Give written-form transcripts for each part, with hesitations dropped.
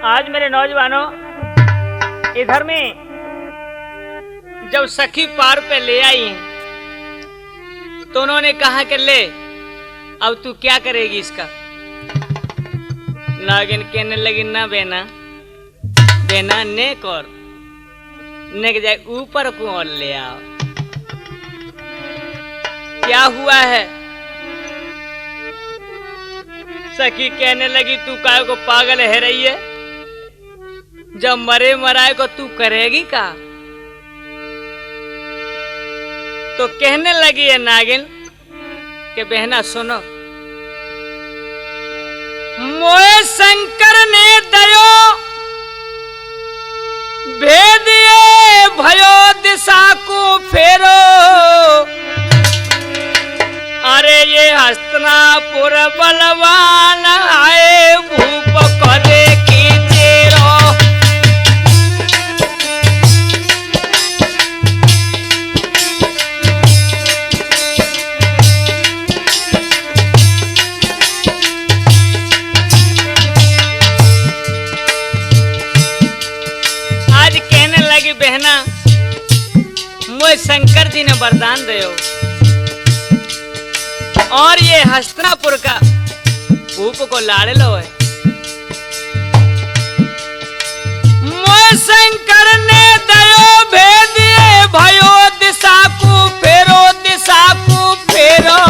आज मेरे नौजवानों इधर में जब सखी पार पे ले आई तो उन्होंने कहा कि ले अब तू क्या करेगी इसका। नागिन कहने लगी ना बेना बेना नेक और नेक जाए ऊपर को और ले आओ। क्या हुआ है? सखी कहने लगी तू काय को पागल है रही है, जब मरे मराए को तू करेगी का। तो कहने लगी है नागिन कि बहना सुनो, मोए शंकर ने दयो भेदिए भयो दिशा को फेरो। अरे ये हस्तिनापुर बलवान आए भूप करे की चेरो। आज कहने लगी बहना मुझे शंकर जी ने वरदान दियो और ये हस्तिनापुर का भूप को लाड़े लो है। मोए शंकर ने दयो भेदिए भयो दिशा को फेरो दिशा को फेरो।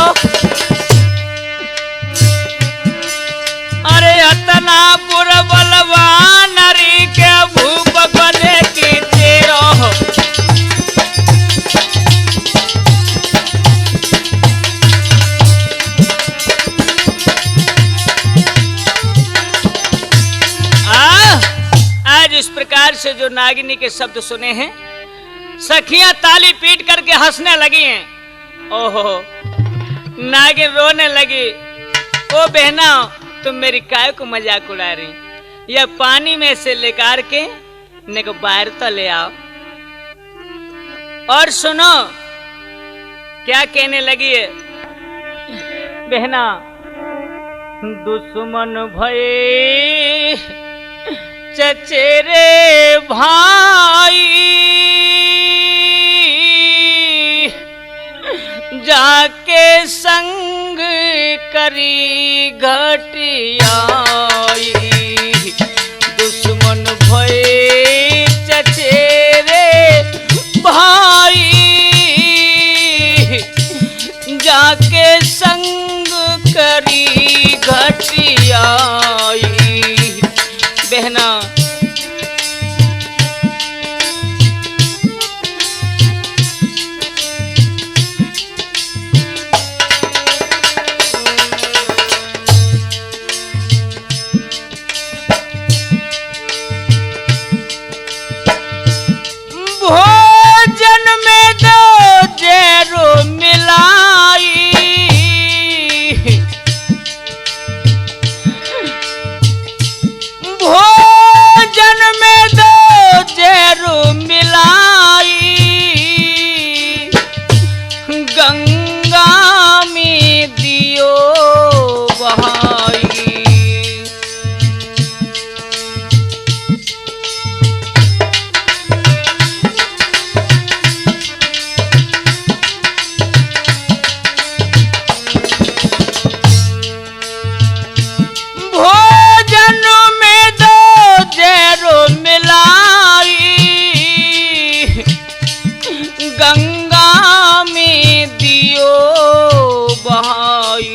अरे हस्तिनापुर बलवान री के भूप बने की तेरो। आज इस प्रकार से जो नागिनी के शब्द सुने हैं, सखियां ताली पीट करके हंसने लगी हैं। ओहो, नागिन रोने लगी। ओ बहना तुम मेरी काय को मजाक उड़ा रही, यह पानी में से लेकर के ने को बाहर तो ले आओ। और सुनो क्या कहने लगी है बहना, दुश्मन भये चचेरे भाई जाके संग करी घटियाई। दुश्मन भये चचेरे भाई जाके संग करी घटियाई। बहना भोजन में दो जेरो मिलाई। भोजन में दो जेरो मिलाई। गंगा में दियो बहाई। गंगा में दियो बहाई।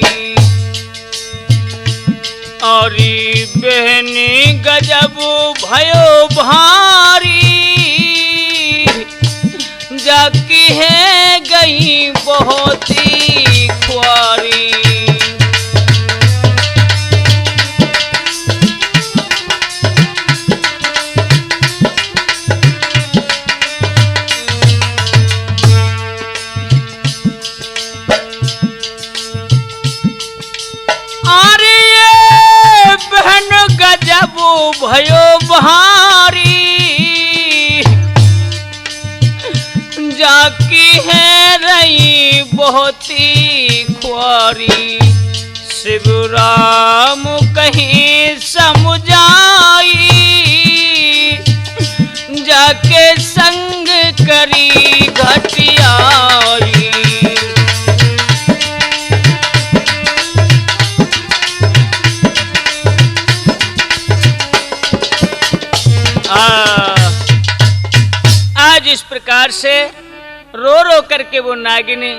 अरे बहनी गजब भयो भारी जाकी है गई बहुत ही ख्वारी। गजब भयो भारी जाकी है रही बहुत ही ख्वारी। शिव राम कहीं समझाई इस प्रकार से रो रो करके वो नागिनी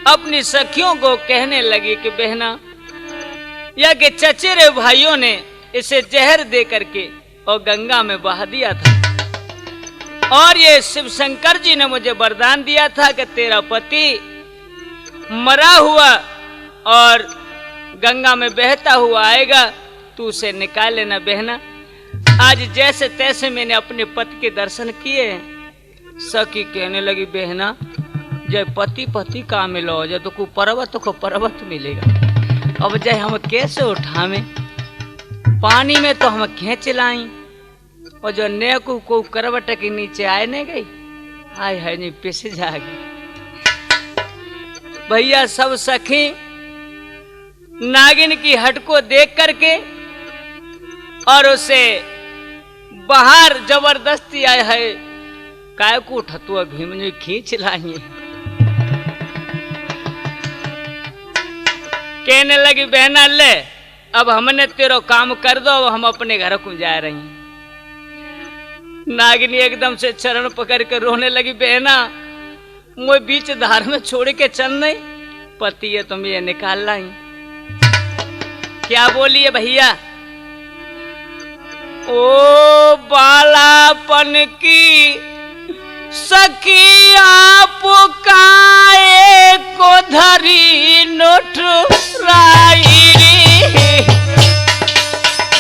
अपनी सखियों को कहने लगी कि बहना, या कि चचेरे भाइयों ने इसे जहर दे करके और गंगा में बहा दिया था, और ये शिव शंकर जी ने मुझे वरदान दिया था कि तेरा पति मरा हुआ और गंगा में बहता हुआ आएगा, तू उसे निकाल लेना बहना। आज जैसे तैसे मैंने अपने पति के दर्शन किए। सखी कहने लगी बहना, जब पति पति का मिलो जब तो को पर्वत मिलेगा। अब जय हम कैसे उठावे, पानी में तो हम खींच लाई, और जो ने को करवट के नीचे आए नहीं गई, आय है नहीं पिस जाएगी। भैया सब सखी नागिन की हट को देख करके और उसे बाहर जबरदस्ती आए है, काय को उठतुआ भीम ने खींच लाई। कहने लगी बहना ले, अब हमने तेरो काम कर दो, अब हम अपने घर को जा रही हैं। नागिनी एकदम से चरण पकड़ कर रोने लगी, बहना मुझे बीच धार में छोड़ के चल नहीं, पति है तुम ये निकाल लाई। क्या बोली है भैया, ओ बालापन की सखिया पुकाए को धरी नोट राई रे।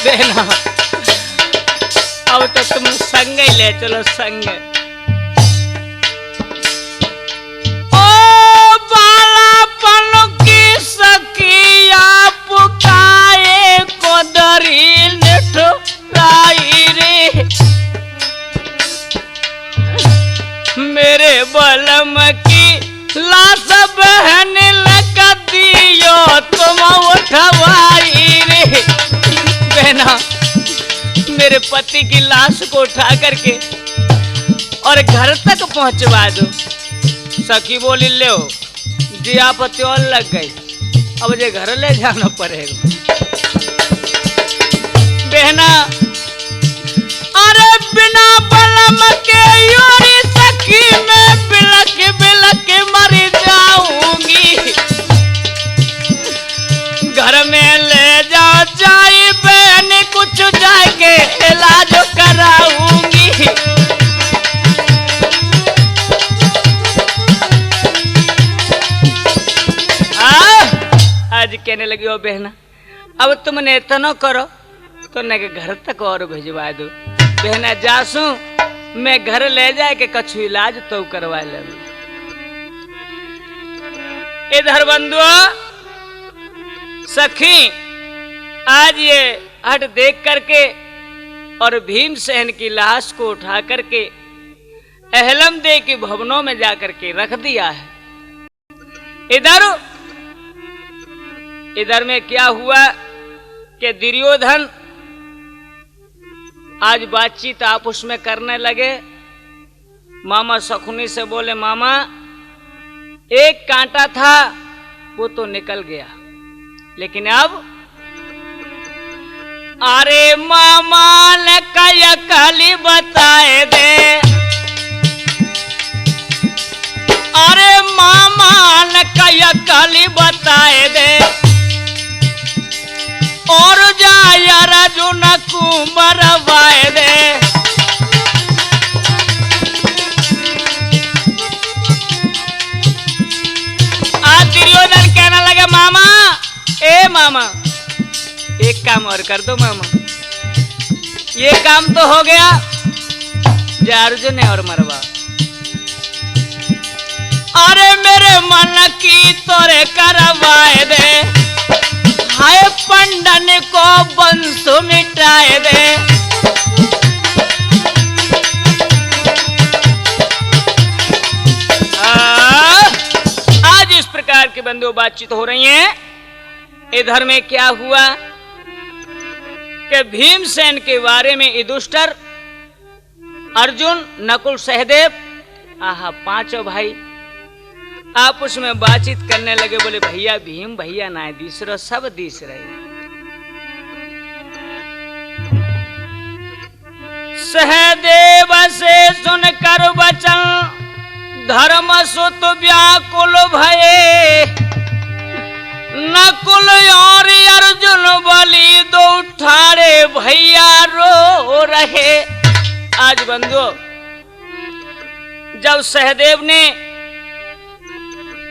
बहना अब तो तुम संग ही ले चलो संग। ओ बालापन की सखिया पुकाए को धरी नोट राई रे। मेरे बलम की लाश बहन लगा दियो तुम उठवाई रे। बहना मेरे पति की लाश को उठा करके और घर तक पहुंचवा दो। सखी बोली ले जी आपत्ति और लग गई, अब मुझे घर ले जाना पड़ेगा। बहना अरे बिना बलम के योरी सखी में बिलक बिलक मर जाऊंगी। घर में ले जाओ जाई बहन, कुछ जाके इलाज कराऊंगी। आज कहने लगी हो बहना, अब तुमने इतना करो तो न घर तक और भिजवा दो। बहना जासू मैं घर ले जाए के कछु इलाज तो करवा ले। इधर बंधुआ सखी आज ये हट देख करके और भीमसेन की लाश को उठा करके अहलम दे के भवनों में जाकर के रख दिया है। इधर में क्या हुआ कि दुर्योधन आज बातचीत आपस में करने लगे। मामा शकुनी से बोले, मामा एक कांटा था वो तो निकल गया, लेकिन अब अरे मामा ने कया काली बताए दे, अरे मामा ने कया काली बताए दे, और जा यार जो न कुंभरवाए दे। आज दुर्योधन कहने लगे, मामा ए मामा एक काम और कर दो मामा, ये काम तो हो गया, जा अर्जुन ने और मरवा। अरे मेरे मन की तोरे करवाए दे, हाय पंडन को वंश मिटाए दे। आज इस प्रकार की बंधु बातचीत हो रही है। इधर में क्या हुआ कि भीमसेन के बारे में युधिष्ठिर, अर्जुन, नकुल, सहदेव, आहा पांचों भाई आपस में बातचीत करने लगे। बोले भैया भीम भैया ना दूसरा सब दिस रहे। सहदेव से सुनकर वचन धर्म सुत व्याकुल भये, नकुल और अर्जुन बलि दो ठाड़े भैया रो रहे। आज बंधुओं, जब सहदेव ने,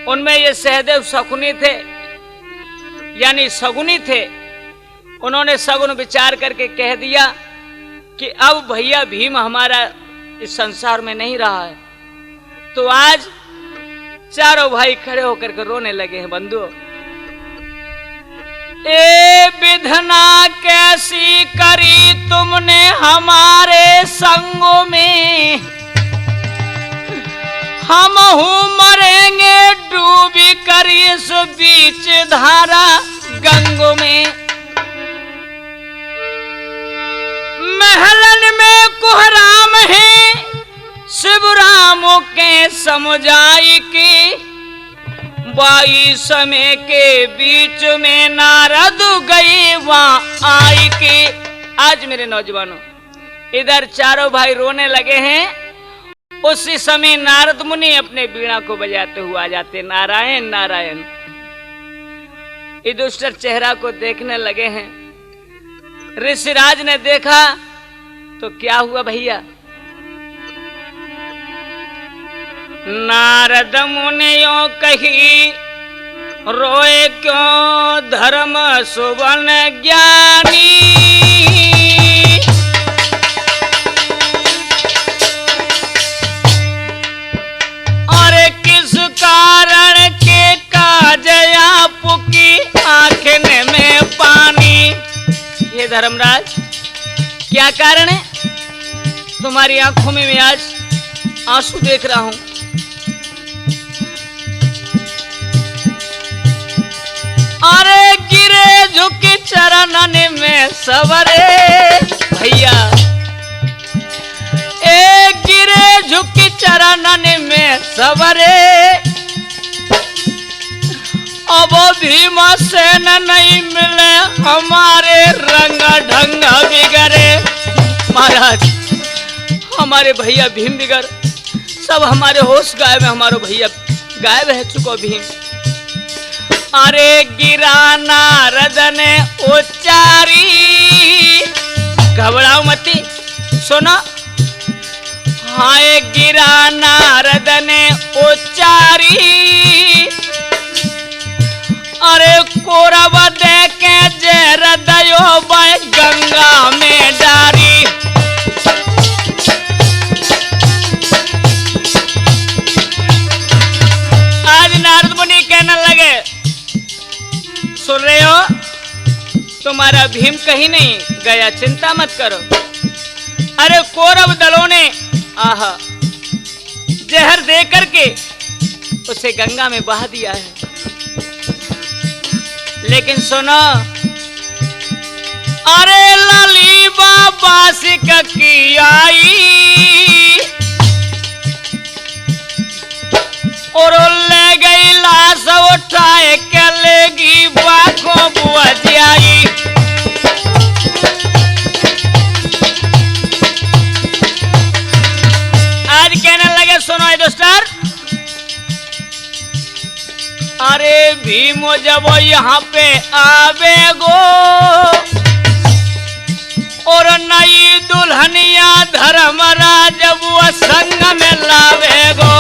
उनमें ये सहदेव शकुनी थे यानी सगुनी थे, उन्होंने सगुन विचार करके कह दिया कि अब भैया भीम हमारा इस संसार में नहीं रहा है। तो आज चारों भाई खड़े होकर के रोने लगे हैं। बंधुओं, ए विधना कैसी करी तुमने हमारे संगों में, हम मरेंगे डूबी करी इस बीच धारा गंगों में। महलन में कोहराम है शिवराम के समझाई की, 22 समय के बीच में नारद गई वहां आई की। आज मेरे नौजवानों, इधर चारों भाई रोने लगे हैं, उसी समय नारद मुनि अपने बीड़ा को बजाते हुए आ जाते, नारायण नारायण। युधिष्ठिर चेहरा को देखने लगे हैं। ऋषिराज ने देखा तो क्या हुआ भैया? नारद मुनियों कही रोए क्यों धर्म सुवन ज्ञानी, और किस कारण के काजया पुकी आंखें में पानी। ये धर्मराज, क्या कारण है? तुम्हारी आंखों में मैं आज आंसू देख रहा हूं। अरे गिरे झुकी चरणन में सवरे भैया, ए गिरे झुकी चरणन में सवरे, अब भीमसेन नहीं मिले हमारे रंग ढंग बिगड़े। महाराज, हमारे भैया भीम बिगड़, सब हमारे होश गायब है, हमारे भैया गायब है चुको भीम। अरे गिरा नारद ने उच्चारी, घबराओ मती, सुनो। हाँ, गिरा नारद ने उच्चारी, अरे कोरब दे के जर दयो बाय गंगा में डारी। आज नारद मुनि कहने लगे, सुन रहे हो, तुम्हारा भीम कहीं नहीं गया, चिंता मत करो। अरे कौरव दलों ने आहा जहर दे करके उसे गंगा में बहा दिया है। लेकिन सुनो, अरे लाली बाबा सिक की आई, और ले गई लाश उठाए के लेगी बाखों बुआ जाई। आज कहने लगे, सुनो युधिष्ठिर, अरे भीमो जब यहाँ पे आवेगो, और नई दुल्हनिया धर्मराज वो संग में लावेगो,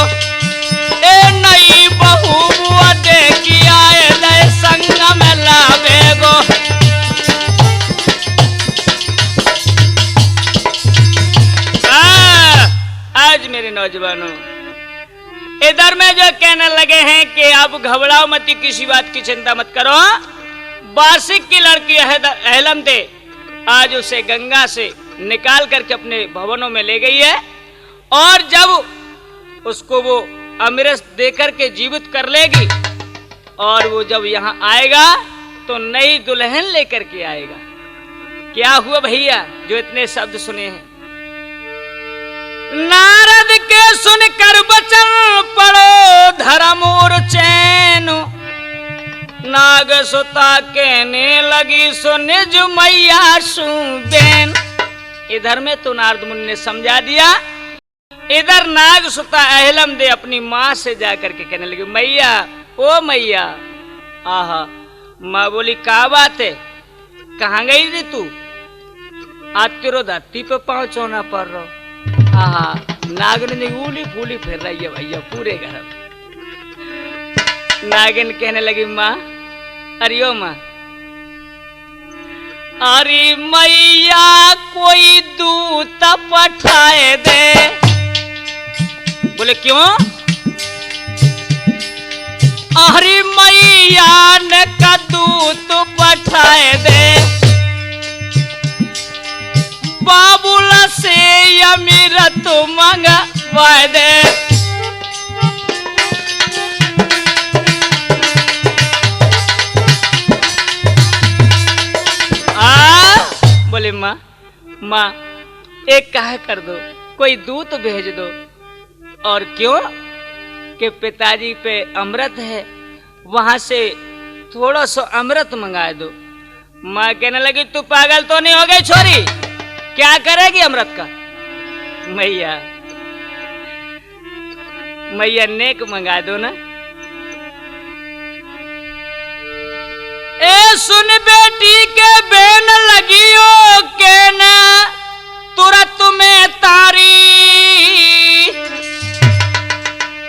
ए नई बहू बुआ देखी आए ले संग में लावेगो। आज मेरे नौजवानों, इधर में जो कहने लगे हैं कि आप घबराओ मत, किसी बात की चिंता मत करो। बासिक की लड़की अहलम दे आज उसे गंगा से निकाल करके अपने भवनों में ले गई है, और जब उसको वो अमृत देकर के जीवित कर लेगी, और वो जब यहाँ आएगा तो नई दुल्हन लेकर के आएगा। क्या हुआ भैया जो इतने शब्द सुने हैं? नारद के सुनकर बचन पड़ो धर्म और चैन, नाग सुता कहने लगी सो निज मैया सुबेन। इधर में तो नारद मुनि ने समझा दिया, इधर नाग सुता अहलम दे अपनी माँ से जाकर के कहने लगी, मैया ओ मैया। आहा, माँ बोली क्या बात है, कहाँ गई थी तू? आज तेरो धरती पे पाँव चौना पड़ रहा। आहा, नागिन ने ऊली फूली फिर रही है भैया पूरे घर में। नागिन कहने लगी, माँ अरियो माँ, अरे मैया कोई दूत पठाए दे। बोले क्यों? अरे मैया ने का दूत पठाए दे, बाबूला से अमीरत मंगवाए दे। बोले माँ माँ एक कहा कर दो, कोई दूत भेज दो। और क्यों? कि पिताजी पे अमृत है, वहां से थोड़ा सा अमृत मंगा दो। माँ कहने लगी, तू पागल तो नहीं हो गई छोरी, क्या करेगी अमृत का? मैया मैया नेक मंगा दो ना। ए सुन बेटी के बेन लगियो के न तुरंत में तारी,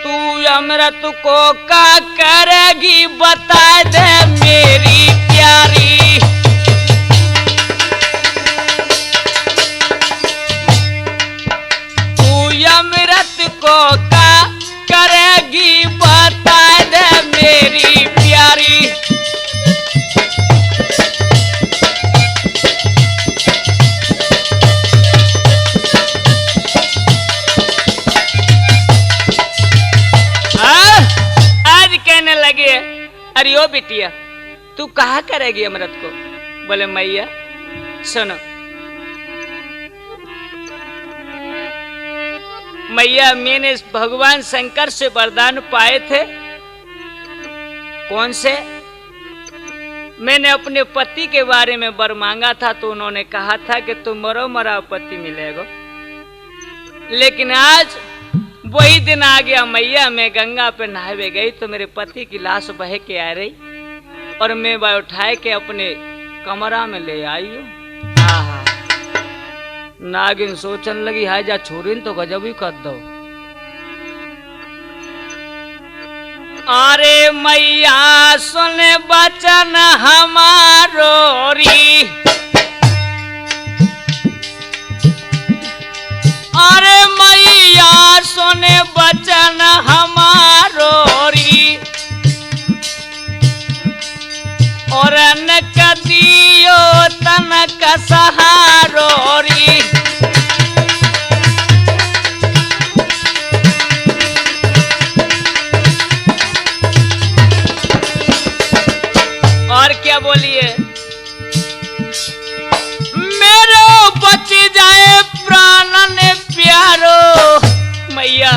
तू अमृत को का करेगी बता दे मेरी प्यारी। तू अमृत को का करेगी बता दे मेरी प्यारी। अरे ओ बिटिया तू कहा करेगी अमृत को? बोले मैया सुनो, मैया मैंने भगवान शंकर से वरदान पाए थे। कौन से? मैंने अपने पति के बारे में वर मांगा था तो उन्होंने कहा था कि तुम मरो मरा पति मिलेगा। लेकिन आज वही दिन आ गया मैया, मैं गंगा पे नहावे गई तो मेरे पति की लाश बह के आ रही और मैं वह उठाए के अपने कमरा में ले आई हूँ। आहा, नागिन सोचने लगी, हाय जा छोरीन तो गजब ही कर दो। अरे मैया सुन बचन हमारो री, अरे मैया सुने बचन हमारो री, और नक दियो तनक सहारो री। और क्या बोलिए? मेरे बच जाए प्राणन प्यारो। मैया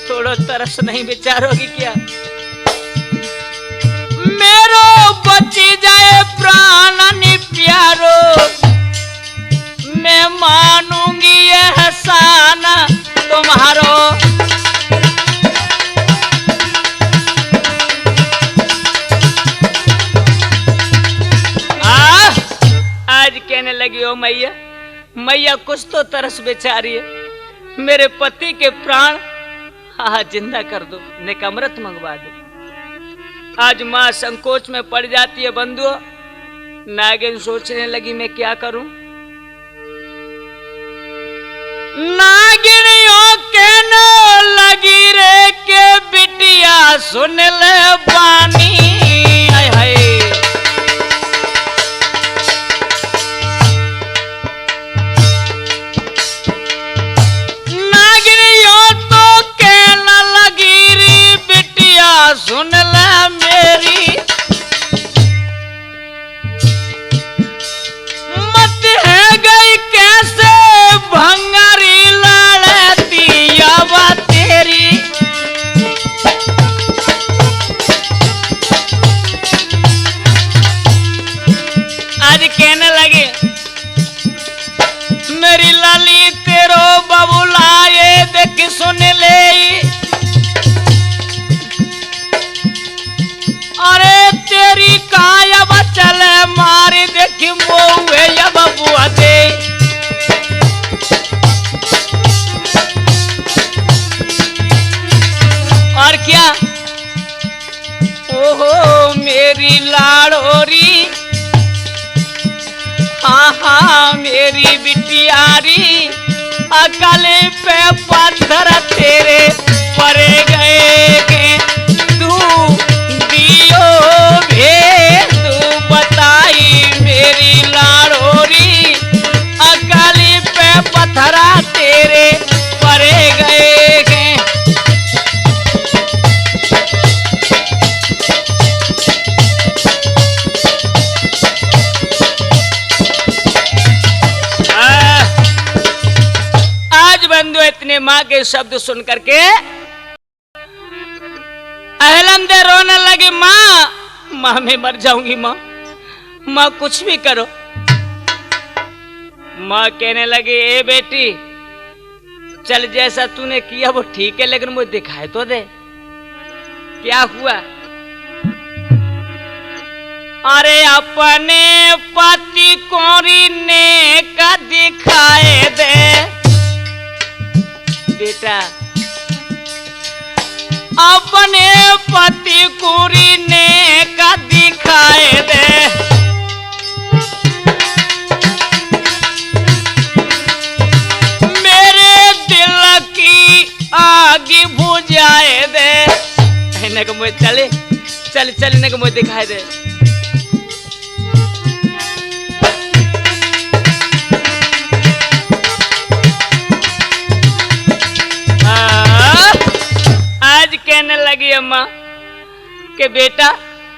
थोड़ा तरस नहीं विचारोगी क्या? मेरो बच जाए प्राणन प्यारो, मैं मानूंगी एहसान तुम्हारो। आज कहने लगी, ओ मैया मैया कुछ तो तरस बेचारी है, मेरे पति के प्राण हाँ जिंदा कर दो, नेक अमृत मंगवा दो। आज माँ संकोच में पड़ जाती है। बंधुओं, नागिन सोचने लगी मैं क्या करूं? नागिनियों के न लगी रे के बिटिया सुन ले बानी। हाय हाय, सुन ले मेरी, मत है गई कैसे भंगारी लड़ती अब तेरी। अरे तेरी काया बचल मारे देखी मोए या बबुआ दे। और क्या ओहो मेरी लाड़ोरी, हाँ हाँ मेरी बिटियारी, अकल पे पत्थर तेरे पड़े गए के तू दियो भेद बताई मेरी लाड़ोरी, अकल पे पत्थरा तेरे पड़े गए के। बंधु इतने माँ के शब्द सुन करके अहलम दे रोने लगी। माँ मैं मर जाऊंगी, माँ कुछ भी करो। माँ कहने लगी ए बेटी चल जैसा तूने किया वो ठीक है, लेकिन मुझे दिखाए तो दे क्या हुआ। अरे अपने पति कोरी ने का दिखाए दे बेटा, अपने पति कुरी ने का दिखाए दे। मेरे दिल की आग बुझाए दे। इन्हें को मुझे चले चल चल इन्हें को मुझे दिखाए दे। कहने लगी अम्मा के बेटा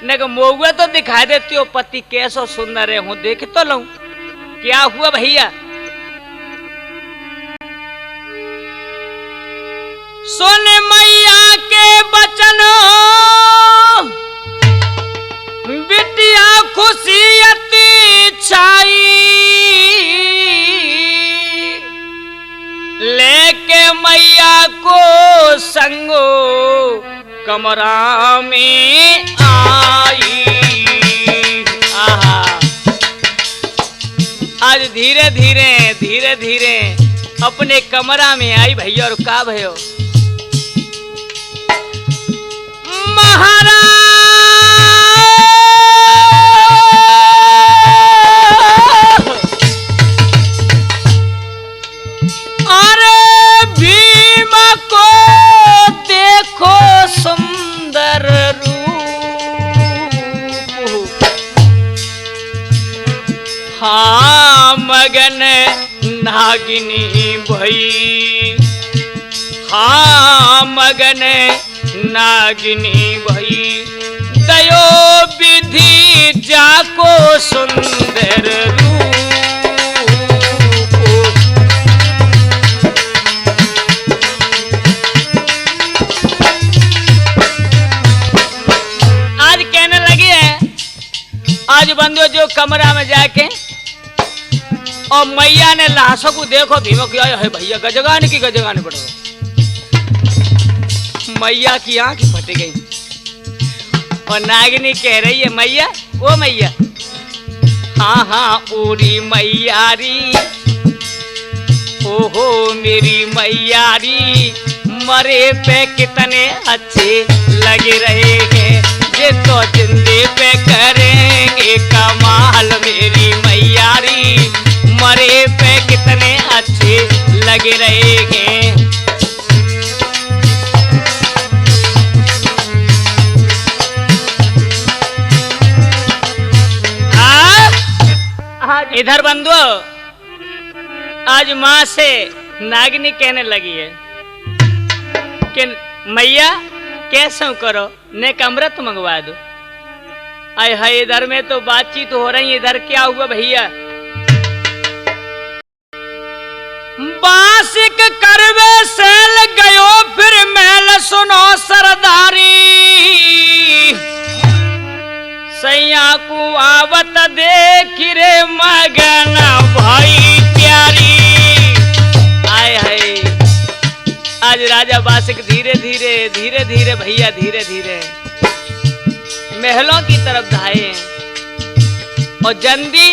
ने मोहुआ तो दिखाई देती हो, पति कैसा सुंदर है हूं देख तो लूं क्या हुआ भैया। सुन मैया के बचनों बिटिया खुशियती छाई, लेके मैया को संगो कमरा में आई। आहा आज धीरे धीरे अपने कमरा में आई भैया। और का भयो महाराज सुंदर रूप, हाँ मगन नागिनी भई, हाँ मगन नागिनी भई, दयो विधि जाको सुंदर रूप। आज बंदो जो कमरा में जाके और मैया ने लाशों को देखो भीमो किया है भैया गजगान की गजगान पड़ो। मैया की आंख फट गई और नागिनी कह रही है मैया ओ मैया, हाँ हाँ ओरी मैयारी, ओहो मेरी मैयारी, मरे पे कितने अच्छे लगे रहेंगे, ये तो जिंदे पे करेंगे कमाल मेरी मैयारी, मरे पे कितने अच्छे लगे रहेंगे। इधर बंधु आज माँ से नागिनी कहने लगी है कि मैया कैसे करो ने अमृत मंगवा दो। आय हाय इधर में तो बातचीत हो रही है, इधर क्या हुआ भैया। बासिक करवे सेल गयो फिर महल सुनो सरदारी, सैया को आवत देख रे मगन भाई प्यारी। आय हाय आज राजा बासिक धीरे धीरे धीरे धीरे भैया धीरे धीरे महलों की तरफ धाए और जंदी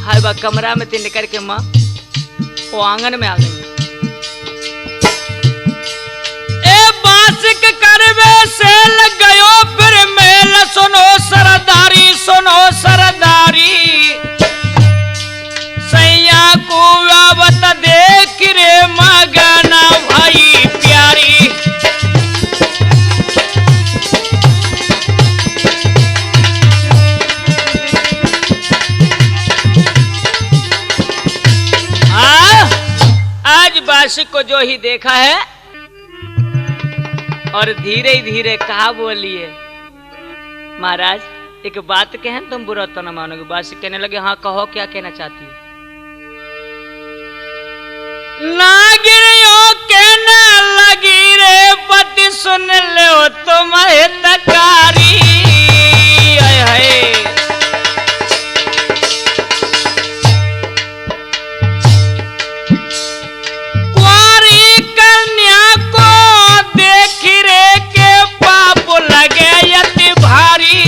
हाय बा कमरा में तीन निकल के माँ वो आंगन में आ गई। ए बासिक करवे से लग गयो फिर मेल सुनो सरदारी सैया को आवत देख रे मगना भाई प्यारी। आज बासिक को जो ही देखा है और धीरे धीरे कहा बोलिए महाराज एक बात कहें तुम बुरा तो न मानोगे। बासिक कहने लगे हाँ कहो क्या कहना चाहती हो। नागिरियों कहने लगी रे पति सुन लो तुम्हें तकारी है कुंवारी कन्या को देख रे के पाप लगे यति भारी।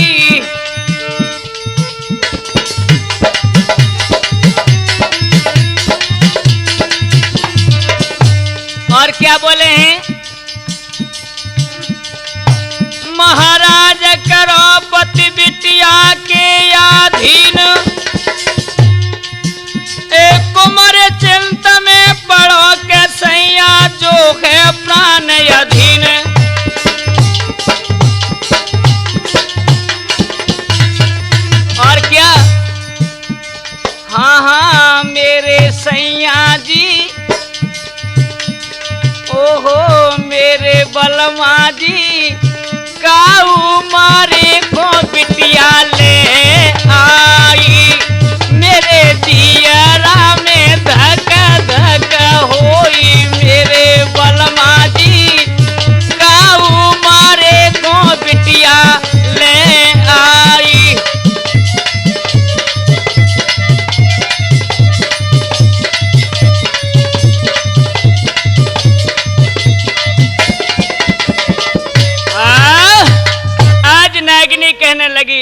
और क्या बोले हैं महाराज करो पति बिटिया के अधीन एक कुमार चिंता में पड़ो के सैया जो है प्राण अधीन। और क्या हाँ हाँ मेरे सैया जी ओहो मेरे बलमा जी काऊ मारे को बिटिया ले आई मेरे दियरा में धक धक होई मेरे बलमा जी काऊ मारे को बिटिया ले आई। नागिनी कहने लगी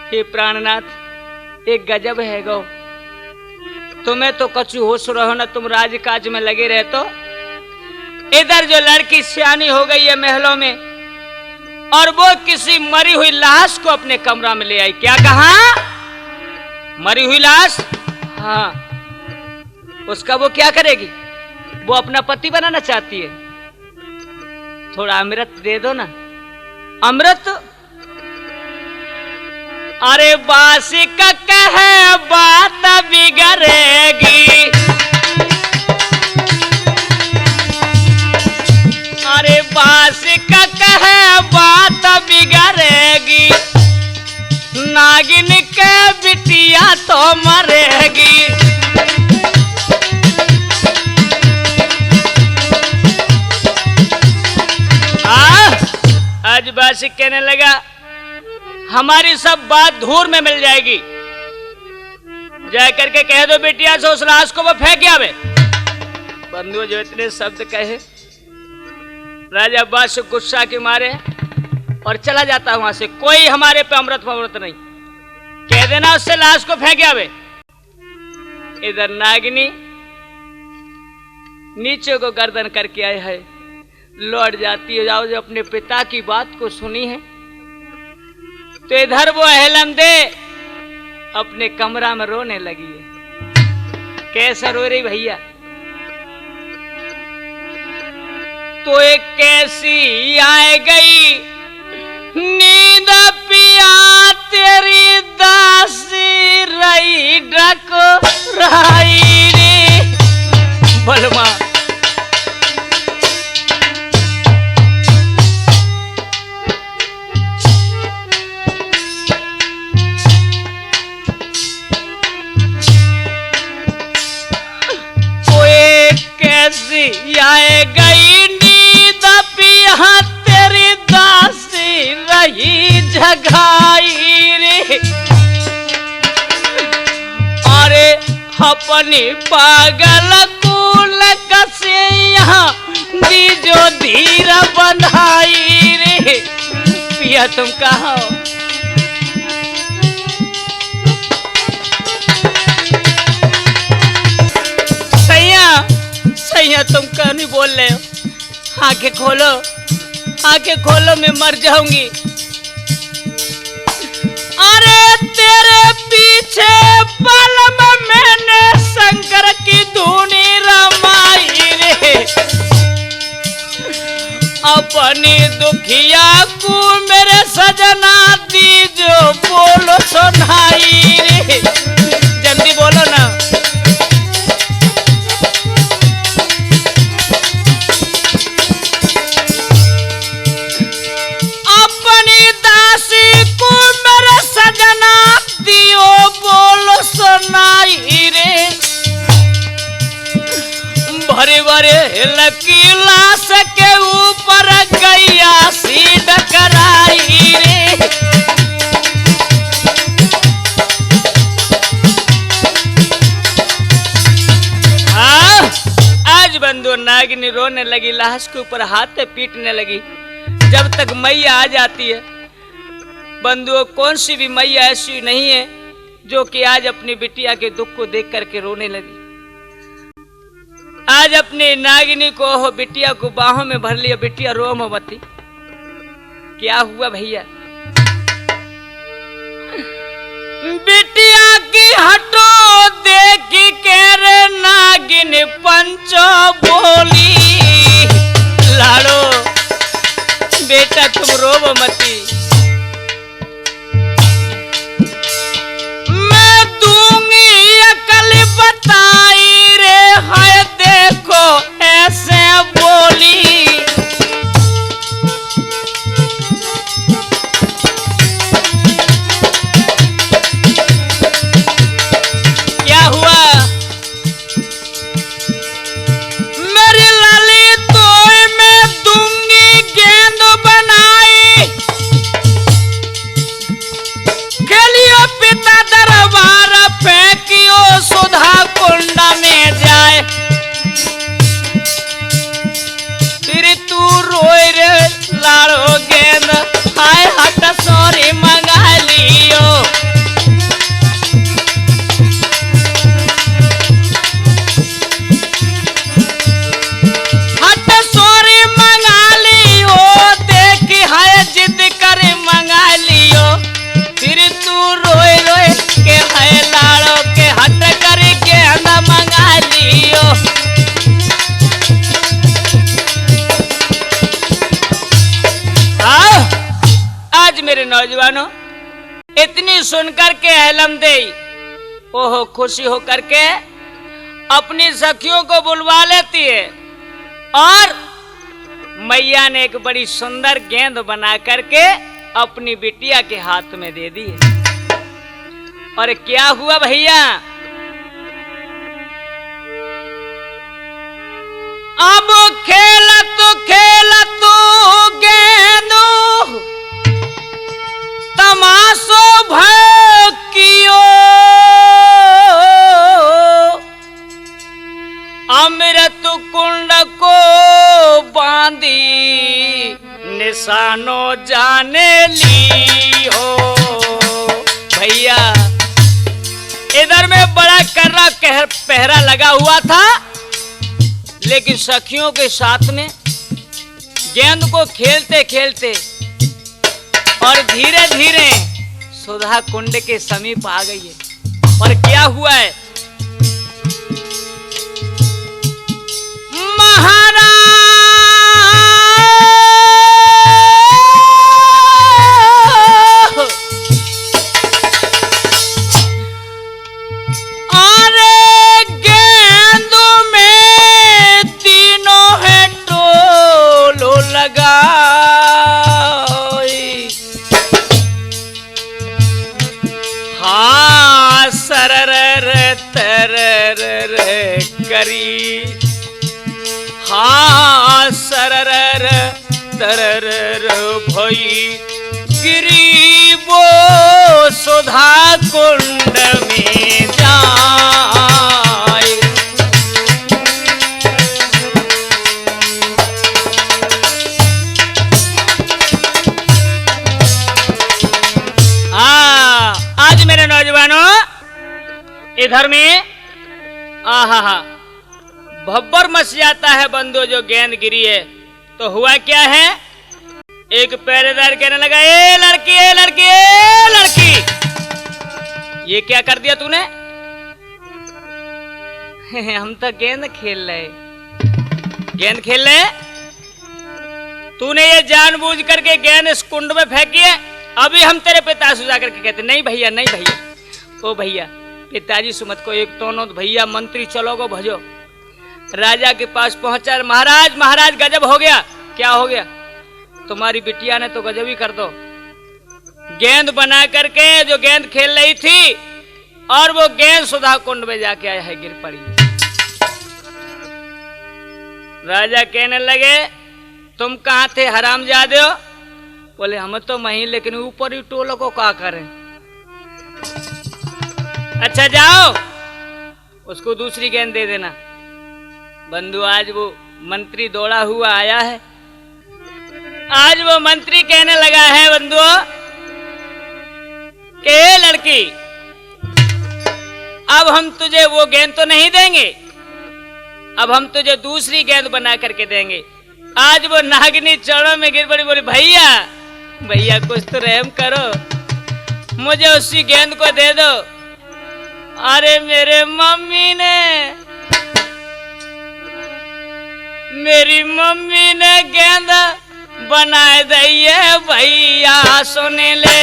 हे प्राणनाथ एक गजब है गो तुम्हें तो कछु होश रहो ना तुम राजकाज में लगे रहे तो इधर जो लड़की सियानी हो गई है महलों में और वो किसी मरी हुई लाश को अपने कमरा में ले आई। क्या कहा मरी हुई लाश हाँ उसका वो क्या करेगी वो अपना पति बनाना चाहती है। थोड़ा अमृत दे दो ना अमृत। अरे बासिक कहे बात बिगड़ेगी अरे बासिक कहे बात बिगड़ेगी नागिन के बिटिया तो मरेगी। आज बासिक कहने लगा हमारी सब बात धूर में मिल जाएगी जा करके कह दो बिटिया से उस लाश को वो फेंक आवे। बंधु जो इतने शब्द कहे राजा बासिक गुस्सा के मारे और चला जाता वहां से कोई हमारे पे अमृत नहीं कह देना उससे लाश को फेंक आवे। इधर नागिनी नीचे को गर्दन करके आए है लौट जाती है। जाओ जो अपने पिता की बात को सुनी है तो इधर वो अहलम दे अपने कमरा में रोने लगी है। कैसा रो रही भैया तो एक कैसी आए गई नींद पिया तेरी दासी रही डक रही रे बलमा। कैसी आए गई नींद पिया तेरी दासी रही जगाई रे। अरे अपनी पागल को फूल कसिया दीजो धीर बंधाई रे। पिया तुम कहाँ हो? सैया तुम क्यों नहीं बोल रहे हो? आंखें खोलो, आंखें खोलो, मैं मर जाऊंगी। अरे तेरे पीछे पल में मैंने शंकर की धुनी रमाई रे। अपनी दुखिया को मेरे सजना दीजो बोलो सुनाई रे। जल्दी बोलो ना। अपनी दासी को मेरे सजना दियो बोलो सुनाई रे। भरे भरे लकी लाश के ऊपर गैया सीध कराई रे। आज बंधु नागिनी रोने लगी, लाश के ऊपर हाथ पीटने लगी। जब तक मैया आ जाती है, बंधुओं कौन सी भी मैया ऐसी नहीं है जो कि आज अपनी बिटिया के दुख को देख करके रोने लगी। आज अपनी नागिनी को हो बिटिया को बाहों में भर लिया। बिटिया रो मोमबत्ती, क्या हुआ भैया? बिटिया की हटो देखी के रे नागिन पंचो बोली। लाड़ो बेटा तुम रो मती, मैं दूंगी अकल बताई रे। है देखो ऐसे बोली। क्या हुआ? मेरी लाली तो मैं दूंगी गेंद बनाई। खेलियो पिता दरबार फेंकियो सुधा कुंड में जाए। फिर तू रोए रे लाड़ो गेंद, हाय हट सोरी मंगा लियो। हट सोरी मंगा लियो, देखी हाय जिद करे मंगा लियो। फिर तू रोए रोए के हाय लाड़ो के हट करे गेंद मंगा लियो। आज मेरे नौजवानों इतनी सुनकर के एलम दे, ओहो खुशी होकर के अपनी सखियों को बुलवा लेती है और मैया ने एक बड़ी सुंदर गेंद बना करके अपनी बिटिया के हाथ में दे दी है। और क्या हुआ भैया? अब खेल तो गेंदो तमाशो भकियो। अमृत कुंड को बांधी निशानो जाने ली हो। भैया इधर में बड़ा कर्रा पहरा लगा हुआ था, लेकिन सखियों के साथ में गेंद को खेलते खेलते और धीरे धीरे सुधा कुंड के समीप आ गई है। और क्या हुआ है? महाराज अरे गेंदों में तीनों है टोलो लगा। हाँ सरर तरर करी, हाँ सरर तरर भई गिरी वो सुधा कुंड में जाए। इधर में आहा भब्बर मच जाता है बंदो जो गेंद गिरी है। तो हुआ क्या है, एक पहरेदार कहने लगा, ए लड़की ए लड़की ए लड़की, ये क्या कर दिया तूने? हम तो गेंद खेल रहे, गेंद खेल रहे, तूने ये जानबूझ करके गेंद इस कुंड में फेंकी है। अभी हम तेरे पिता से जा करके कहते, नहीं भैया नहीं भैया, ओ भैया पिताजी सुमत को एक दोनों भैया मंत्री चलो गो भजो। राजा के पास पहुंचा, महाराज महाराज गजब हो गया। क्या हो गया? तुम्हारी बिटिया ने तो गजब ही कर दो, गेंद बना करके जो गेंद खेल रही थी और वो गेंद सुधा कुंड में जाके आया है, गिर पड़ी। राजा कहने लगे, तुम कहां थे हरामजादे हो? बोले हम तो वहीं, लेकिन ऊपर ही टोलों को क्या करें। अच्छा जाओ उसको दूसरी गेंद दे देना। बंधु आज वो मंत्री दौड़ा हुआ आया है, आज वो मंत्री कहने लगा है बंधुओं के लड़की अब हम तुझे वो गेंद तो नहीं देंगे, अब हम तुझे दूसरी गेंद बना करके देंगे। आज वो नागिनी चरणों में गिर पड़ी, बोली भैया भैया कुछ तो रहम करो, मुझे उसी गेंद को दे दो। अरे मेरे मम्मी ने गेंद बनाए दिए भैया सोने ले।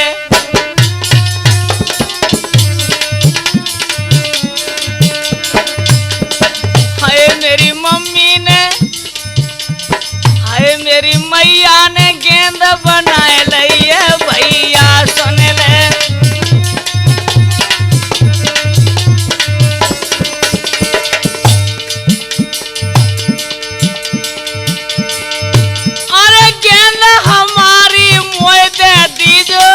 हाय मेरी मम्मी ने, हाय मेरी मैया ने गेंद बनाए लिए भैया सोने ले। अरे गेंद हमारी मोए दे दीजो,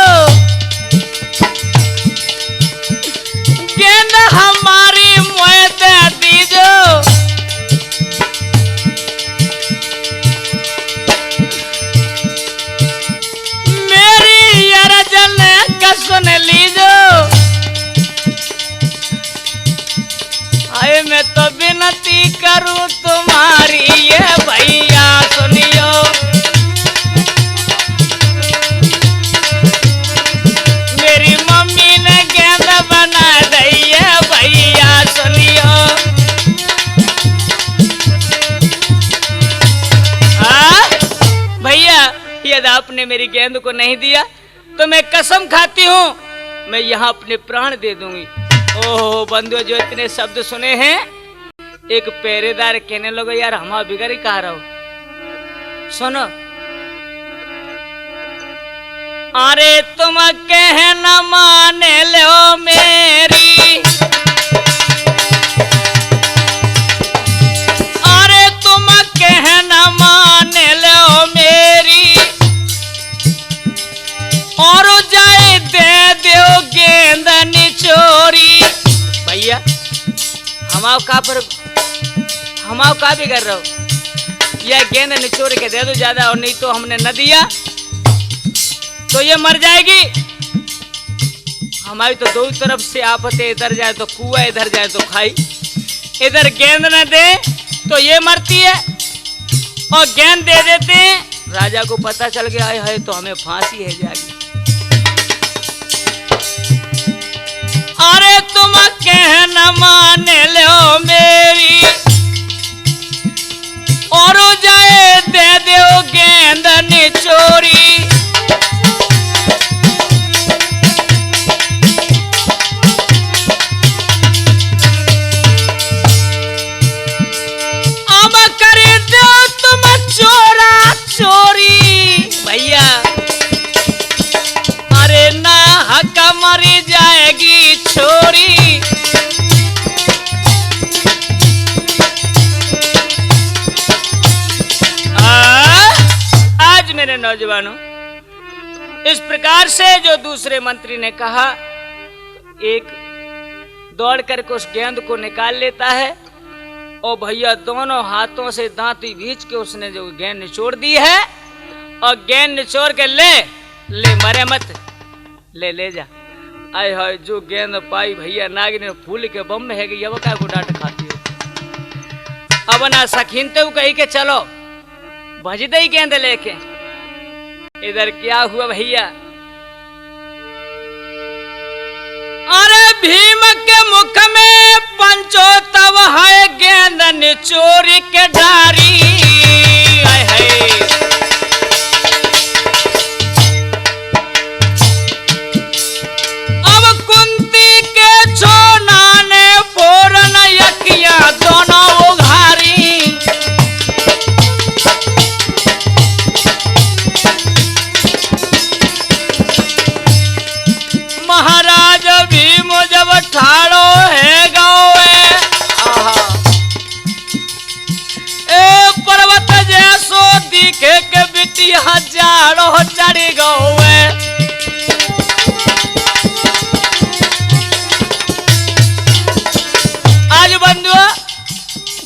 गेंद हमारी मोए दे दीजो। सुन लीजो, आए मैं तो विनती करूं तुम्हारी ये भैया सुनियो। मेरी मम्मी ने गेंद बना दी है भैया सुनियो। भैया यदि आपने मेरी गेंद को नहीं दिया तो मैं कसम खाती हूं मैं यहाँ अपने प्राण दे दूंगी। ओहो बंधु जो इतने शब्द सुने हैं, एक पहरेदार कहने लगा, यार हम बिगड़ ही कहा रहो। सुनो, अरे तुम कहना माने लो मेरी, अरे तुम कहना माने लो मेरी, और जाए दे दो गेंद निचोरी। भैया हम का भी कर रहे हो, यह गेंद निचोड़ के दे दो ज्यादा, और नहीं तो हमने न दिया तो ये मर जाएगी। हमारी तो दो तरफ से आफतें, इधर जाए तो कुआ, इधर जाए तो खाई। इधर गेंद न दे तो ये मरती है, और गेंद दे देते हैं, राजा को पता चल गया है तो हमें फांसी है जाएगी। अरे तुम कहना माने लो मेरी, और जाए दे दो गेंद निचोरी। अब कर दो तुम चोरा चोरी। भैया अरे ना हक मरी जाएगी छोरी। आज मेरे नौजवानों, इस प्रकार से जो दूसरे मंत्री ने कहा, एक दौड़ करके उस गेंद को निकाल लेता है, और भैया दोनों हाथों से दांती भींच के उसने जो गेंद निचोड़ दी है, और गेंद निचोड़ के ले मरे मत, ले जा। आय हाय जो गेंद पाई भैया नागिन फूल के बम में है गई, अब क्या को डांट खाती हो। अब ना सखीनते कही के चलो भज दई गेंद लेके। इधर क्या हुआ भैया, अरे भीम के मुख में पंचो तब है गेंद निचोरी के डारी। आय हाय अब कुंती के छोना ने फोरन यकिया दोनों उघारी। महाराज भीम जब ठाड़ो है गाँवे, एक पर्वत जैसो दिखे के बिटी हजारों चढ़ गए। आज बंधुआ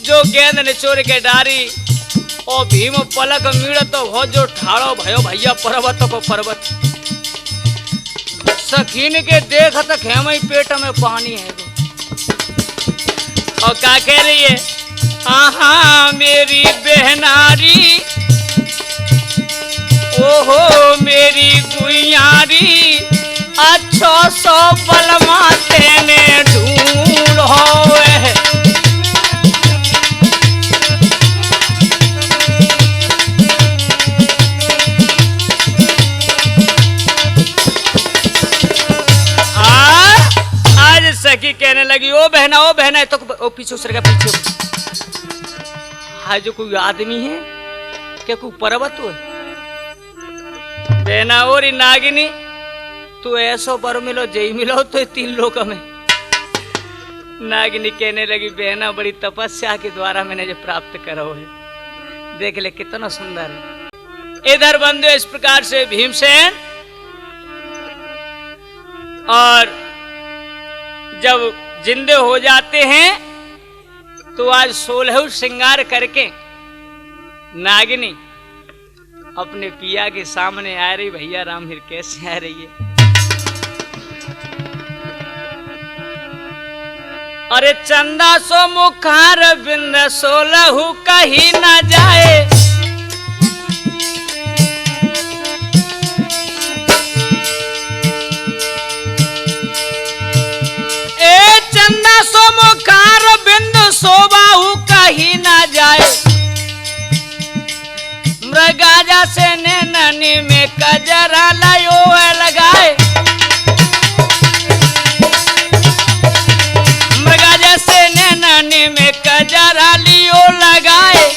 जो गेंद निचोर के डारी ओ भीम पलक मीड़ तो हो जो ठाड़ो भयो भैया पर्वत को पर्वत। सखीन के देख तक हेमई पेट में पानी है और क्या कह रही है, आहा मेरी बहनारी, ओहो मेरी गुइयारी, अच्छो सो बलमा तेने ढूंढ होवे। सखी कहने लगी ओ बहना है तो ओ पीछे सर का पीछे। हाय जो कोई आदमी है क्या, कोई पर्वत है बहना और नागिनी तू ऐसो बर मिलो जय मिलो तो 3 लोक में। नागिनी कहने लगी बहना बड़ी तपस्या के द्वारा मैंने जो प्राप्त करो है, देख ले कितना सुंदर है। इधर बंधु इस प्रकार से भीमसेन और जब जिंदे हो जाते हैं तो आज 16 श्रृंगार करके नागिनी अपने पिया के सामने आ रही। भैया राम फिर कैसे आ रही है, अरे चंदा सो मुखार बिंद 16 कहीं ना जाए। चंदा सो मुखार बिंदु शोभाहु कहीं ना जाए। मृगाजा से नैननी में कजरा लायो लगाए। मृगाजा से नैननी में कजरा लियो लगाए।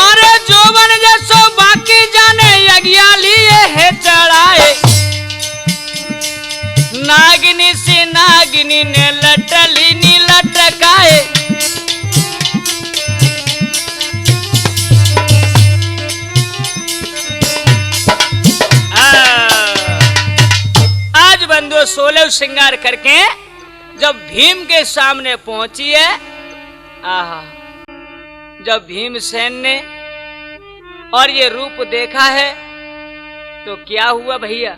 अरे जोवन जैसो बाकी जाने यज्ञा लिए है चढ़ाए। नागिनी से नागिनी ने लटली नी लटकाए। आज बंधु 16 श्रृंगार करके जब भीम के सामने पहुंची है, आहा जब भीमसेन ने और ये रूप देखा है तो क्या हुआ भैया,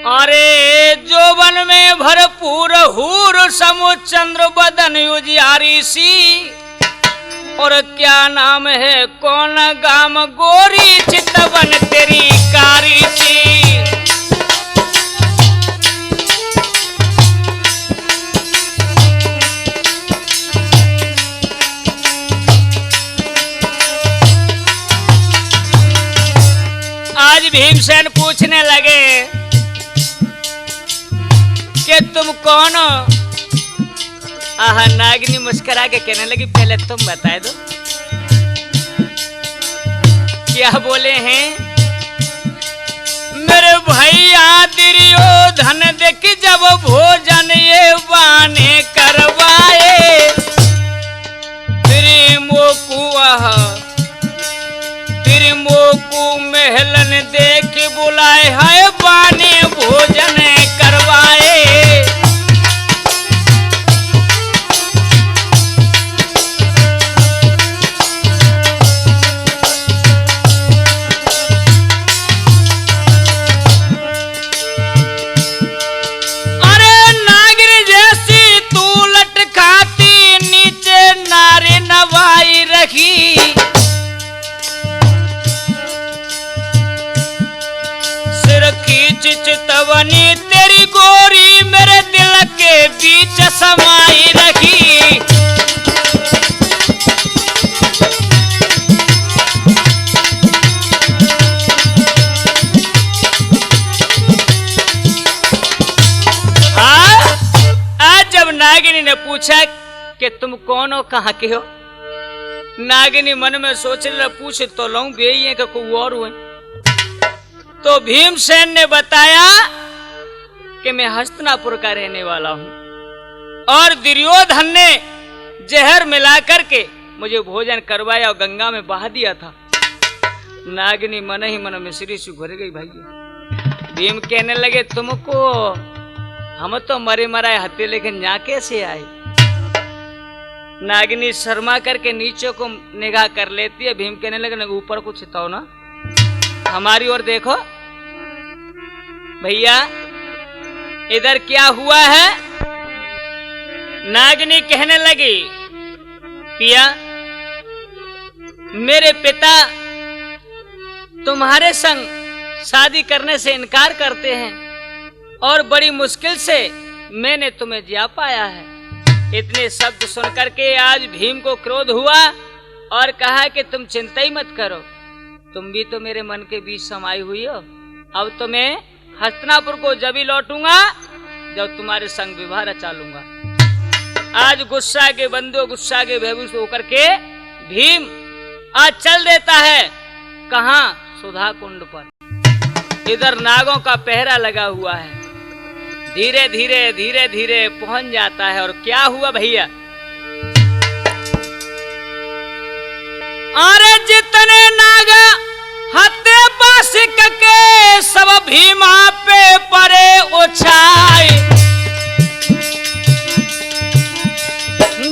अरे जोवन में भरपूर हूर समुचंद्र बदन उजियारी सी। और क्या नाम है कौन गाम गोरी चितवन तेरी कारी सी। आज भीमसेन पूछने लगे कि तुम कौन हो। आहा नागिनी मुस्कुरा के कहने लगी पहले तुम बता दो क्या बोले हैं। मेरे भैया दुर्योधन देख जब भोजन ये बाने करवाए। मोकू महलन देख बुलाए है बाने भोजन करवाए। गोरी मेरे दिल के बीच समाई रखी। आज जब नागिनी ने पूछा कि तुम कौन हो, कहाँ के हो, नागिनी मन में सोच रहा पूछ तो लूं बे है कि कोई और हुए। तो भीमसेन ने बताया कि मैं हस्तिनापुर का रहने वाला हूं और दुर्योधन ने जहर मिला करके मुझे भोजन करवाया और गंगा में बहा दिया था। नागिनी मन ही मन में श्री से घुर गई। भाई भीम कहने लगे तुमको हम तो मरे मराए हत्या, लेकिन यहाँ कैसे आए। नागिनी शर्मा करके नीचे को निगाह कर लेती है। भीम कहने लगे ऊपर कुछ तो ना, हमारी ओर देखो। भैया इधर क्या हुआ है। नागिनी कहने लगी पिया मेरे पिता तुम्हारे संग शादी करने से इनकार करते हैं और बड़ी मुश्किल से मैंने तुम्हें जिया पाया है। इतने शब्द सुनकर के आज भीम को क्रोध हुआ और कहा कि तुम चिंता ही मत करो, तुम भी तो मेरे मन के बीच समाई हुई हो। अब तो मैं हस्तिनापुर को जब ही लौटूंगा जब तुम्हारे संग विवाह रचा लूंगा। आज गुस्सा के बंदो गुस्सा के बेबूस होकर के भीम आज चल देता है कहां, सुधा कुंड पर। इधर नागों का पहरा लगा हुआ है। धीरे धीरे धीरे धीरे पहुंच जाता है और क्या हुआ भैया, अरे जितने नाग हत्ते पासिक के सब भीमा पे परे उछाए।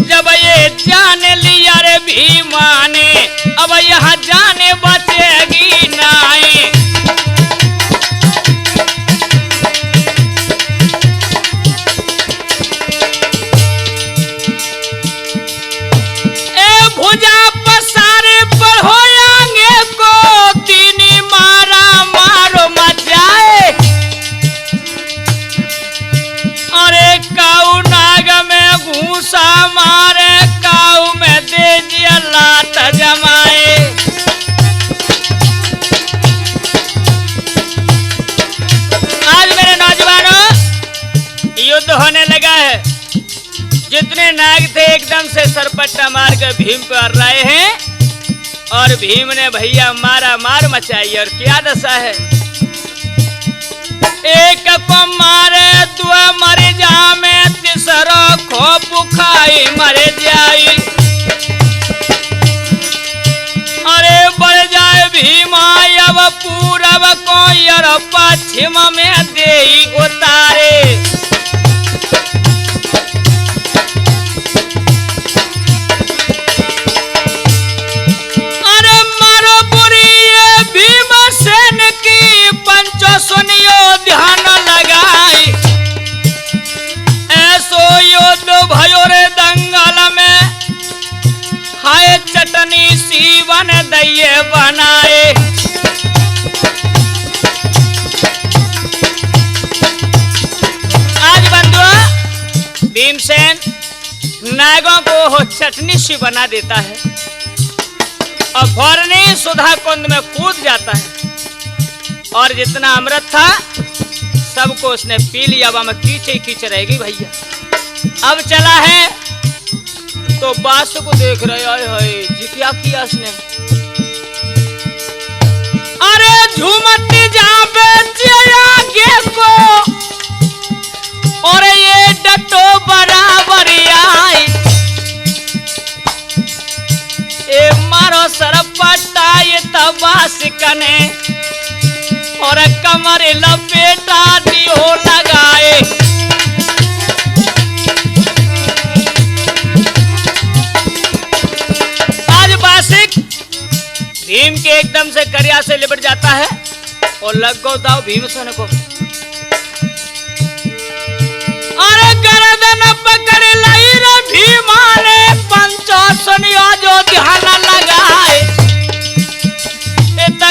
जब ये जान लिया रे भीमा ने अब यहाँ जाने बचेगी नाई। भुजा पसारे पर होयांगे को तीनी मारा मारो मचाए। अरे काऊ नाग में घूसा मारे, काऊ में दे दिया लात जमाए। आज मेरे नौजवानों युद्ध होने लगा है। जितने नाग थे एकदम से सरपट्टा मार कर भीम पर रहे हैं और भीम ने भैया मारा मार मचाई। और क्या दशा है, एक को मारे दो मर जामे, तीसरा खो खाई मर जाई। अरे बढ़ जाए भीमा अब पूरब को और पश्चिम में दे उतारे। सुनियो ध्यान लगाई, ऐसो युद्ध भयो रे दंगल में, हाय चटनी सीवन दइये बनाए। आज बंधुआ भीमसेन नागों को हो चटनी सी बना देता है और फौरन सुधा कुंड में कूद जाता है और जितना अमृत था सबको उसने पी लिया। अब मैं कीचे कीचे रहेगी भैया। अब चला है तो बास को देख रहे हैं जी क्या किया उसने। अरे झूमती जाबे आगे को और ये डटो बराबर आई। ए मारो सरपट्टा ये तबास कने और कमर लपेटा दियो लगाए। आज बासिक भीम के एकदम से करिया से लिपट जाता है और लग गो दाव भीमसेन को। अरे गर्दन पकड़ लाई रे भीमा ने, पंचो सुनियो जो ध्यान लगाए।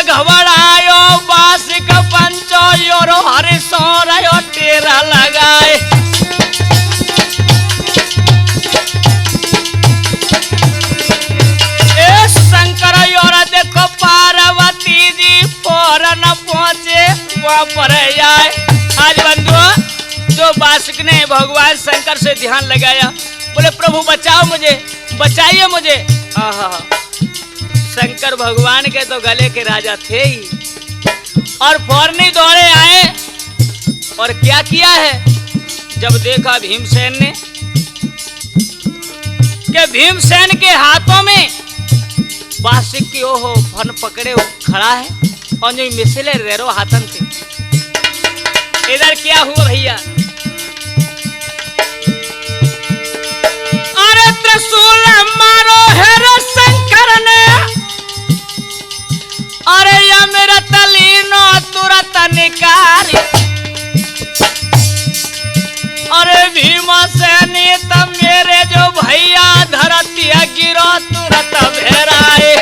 घबरायो बासिक पंचो योरो हरि सोरयो टे घेरा लगाए। ए शंकर और देखो पार्वती जी फौरन पहुंचे वहां पर आए। आज बंधुओं जो बासुक ने भगवान शंकर से ध्यान लगाया, बोले प्रभु बचाओ मुझे, बचाइए मुझे। आहा, शंकर भगवान के तो गले के राजा थे ही, और फौरन दौड़े आए और क्या किया है, जब देखा भीमसेन ने कि भीमसेन के हाथों में बासुक की ओहो फन पकड़े खड़ा है और जो मिसले रेरो हाथन थे। इधर क्या हुआ भैया, अरे त्रिशूल मारो है रे शंकर ने, अरे या मेरा तलीनो तुरंत निकारी, अरे भीमसेन तब मेरे जो भैया धरती गिरो तुरंत भेराए।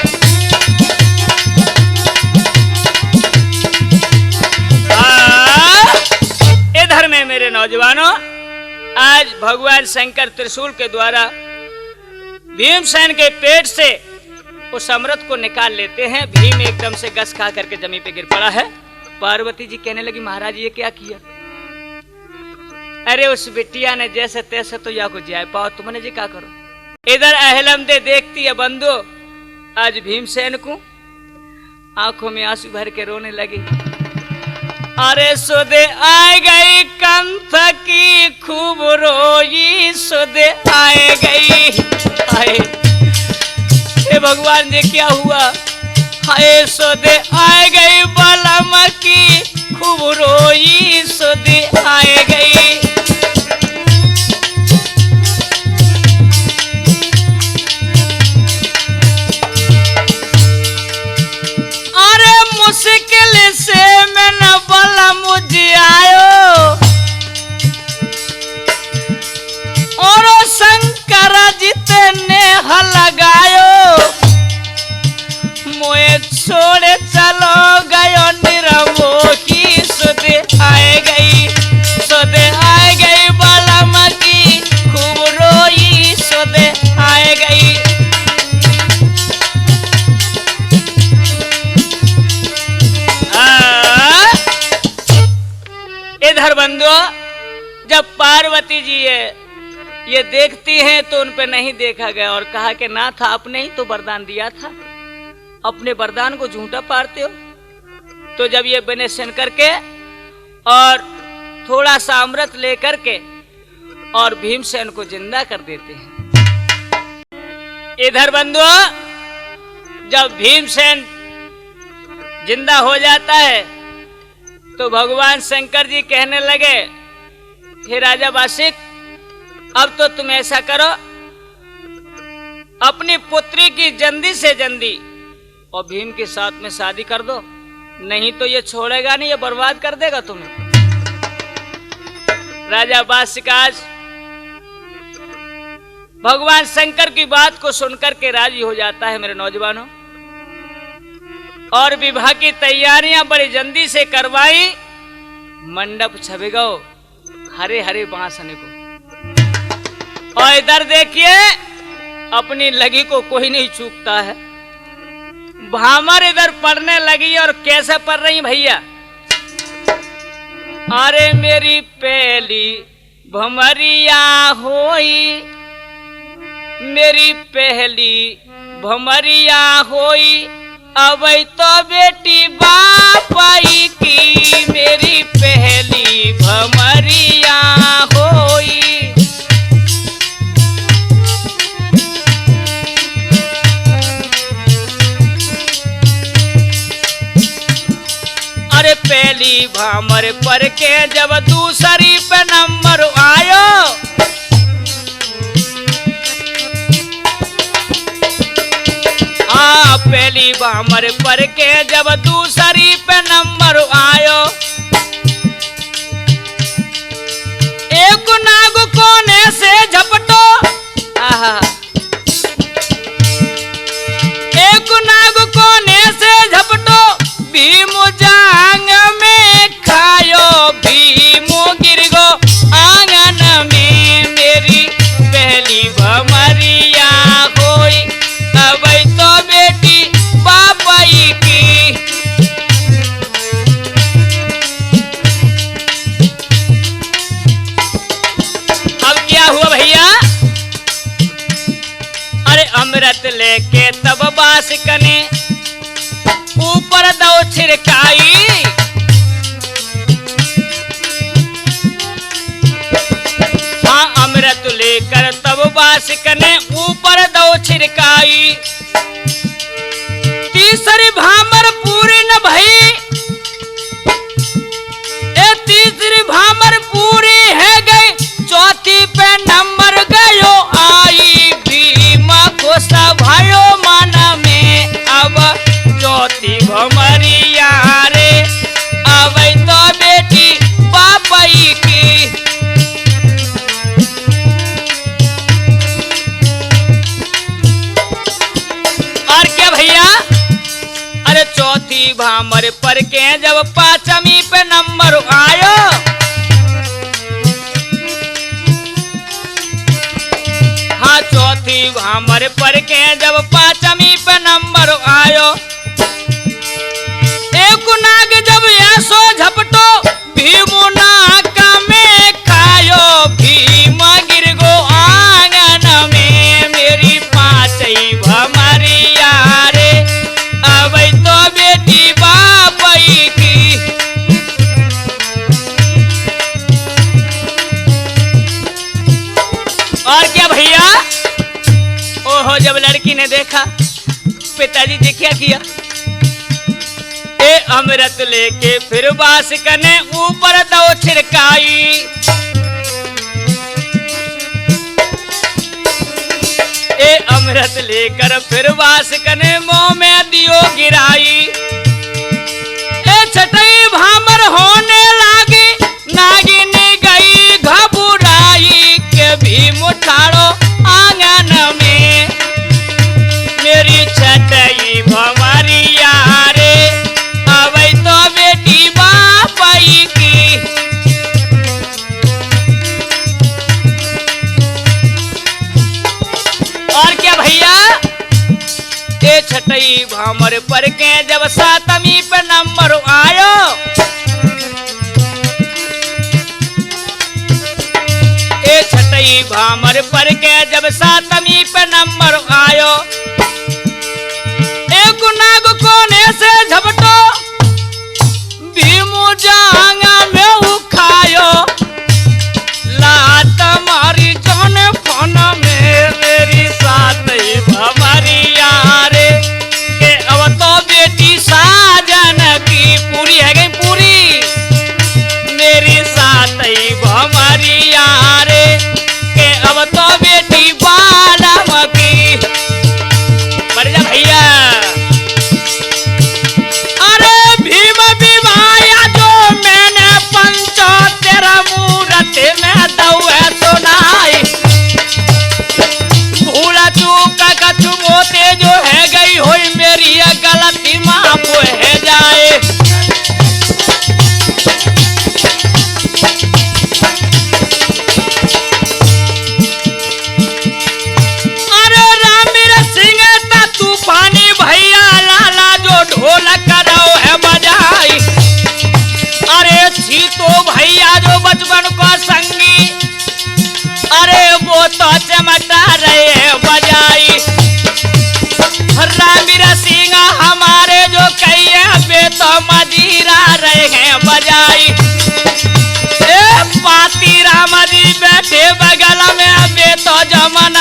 इधर में मेरे नौजवानों, आज भगवान शंकर त्रिशूल के द्वारा भीमसेन के पेट से उस अमृत को निकाल लेते हैं। भीम एकदम से गस खा करके जमीन पे गिर पड़ा है। पार्वती जी कहने लगी महाराज ये क्या किया? अरे उस बिटिया ने जैसे तैसे तो या को जाए पाओ, तुमने जी क्या करो। इधर अहलमदे देखती है बंधु, आज भीमसेन को आंखों में आंसू भर के रोने लगी। अरे सुदे आ गई कंथ की खूब रोई, सुदे आए गई। आए हे भगवान जी क्या हुआ? हाय सुदे आ गई बलम की खूब रोई, सुदे आए गई। अरे मुश्किल से मैं न बलम मुझे आयो, और शंकर जितने लगायो, मोए छोड़े चलो गयो निरमोही, सुदे आए गई, सुदे आए गई बलम की खूब रोई, सुदे आए गई। इधर बंधुओं, जब पार्वती जी ये देखती हैं तो उन पे नहीं देखा गया और कहा कि ना था, आपने ही तो वरदान दिया था, अपने वरदान को झूठा पारते हो। तो जब ये विनशन करके और थोड़ा सा अमृत लेकर के और भीमसेन को जिंदा कर देते हैं। इधर बंधुओं, जब भीमसेन जिंदा हो जाता है तो भगवान शंकर जी कहने लगे, हे राजा बासुक, अब तो तुम ऐसा करो, अपनी पुत्री की जल्दी से जल्दी और भीम के साथ में शादी कर दो, नहीं तो ये छोड़ेगा नहीं, ये बर्बाद कर देगा तुम्हें। राजा बासुक आज भगवान शंकर की बात को सुनकर के राजी हो जाता है मेरे नौजवानों, और विवाह की तैयारियां बड़ी जल्दी से करवाई। मंडप छबेगा हरे हरे बांसने को, और इधर देखिए अपनी लगी को कोई नहीं चूकता है। भामर इधर पढ़ने लगी, और कैसे पढ़ रही भैया? अरे मेरी पहली भमरिया होई, मेरी पहली भमरिया होई, अब तो बेटी बापाई की, मेरी पहली भमरिया होई। अरे पहली भामर पर के जब दूसरी पे नंबर आयो, पहली भामर पर के जब दूसरी पे नंबर आयो, एक नाग कोने से झपटो, आहा, एक नाग कोने से झपटो, भीम जांग में खायो, भीम गिर में ऊपर दो छिड़काई। हाँ अमृत लेकर तब बासिक ने ऊपर दो छिड़काई। तीसरी भामर पूरी न भई, तीसरी भामर पूरी है गई, चौथी पे नंबर गयो आई। भीमा को सभायो मन में अब चौथी भमरिया रे, अब तो बेटी पापई की। और क्या भैया, अरे चौथी भामर पर के जब पांचवी पे नंबर आयो, हाँ चौथी भामर पर के जब पांचवी पे नंबर आयो। एक नाग जब ऐसो झपटो, भीमू नाक में खायो। भीम गिर गो आंगन में, मेरी पांचई भमरिया रे, अब तो बेटी बापई की। और क्या भैया, ओहो जब लड़की ने देखा, पिताजी जी क्या किया, ए अमृत लेके फिर बासिक ने ऊपर दो छिड़काई। ए अमृत लेकर फिर बासिक ने मुंह में दियो गिराई। ए छठई भामर होने लागी, नागिनी गई घबराई के भीम ठाड़ो आंगन में, मेरी छठई भमरिया रे, अब तो बेटी बापई की। और क्या भैया, ए छठई भामर पर के जब सातवीं पे नंबर आयो, ए छठई भामर पर के जब सातवीं पे नंबर आयो। एक नाग कोने से झपटो, भीमू जांगा में उखायो। लात मारी जान फन में, मेरी सातई भमरिया रे, के अब तो बेटी साजन की पूरी है गई पूरी। मेरी सातई भमरिया रे, के अब तो बेटी बालम की। बढ़ जा भैया, अरे भीम विवाया जो मैंने पंचो तेरा मूरत में दौए सुनाई। भूला चूक कछु मोते जो है गई हुई, मेरी गलती माफ है जाए। अरे रामीर सिंह ता तूफानी भैया, लाला जो ढोल करो है बजाई। अरे छीतो भैया जो बचपन को संगी, अरे वो तो चमटा रहे हैं बजाई। रामीर सिंह हमारे जो कहिए बे तो मजीरा रहे हैं बजाई। ए पाती राम जी बैठे बगल में, बे तो जमन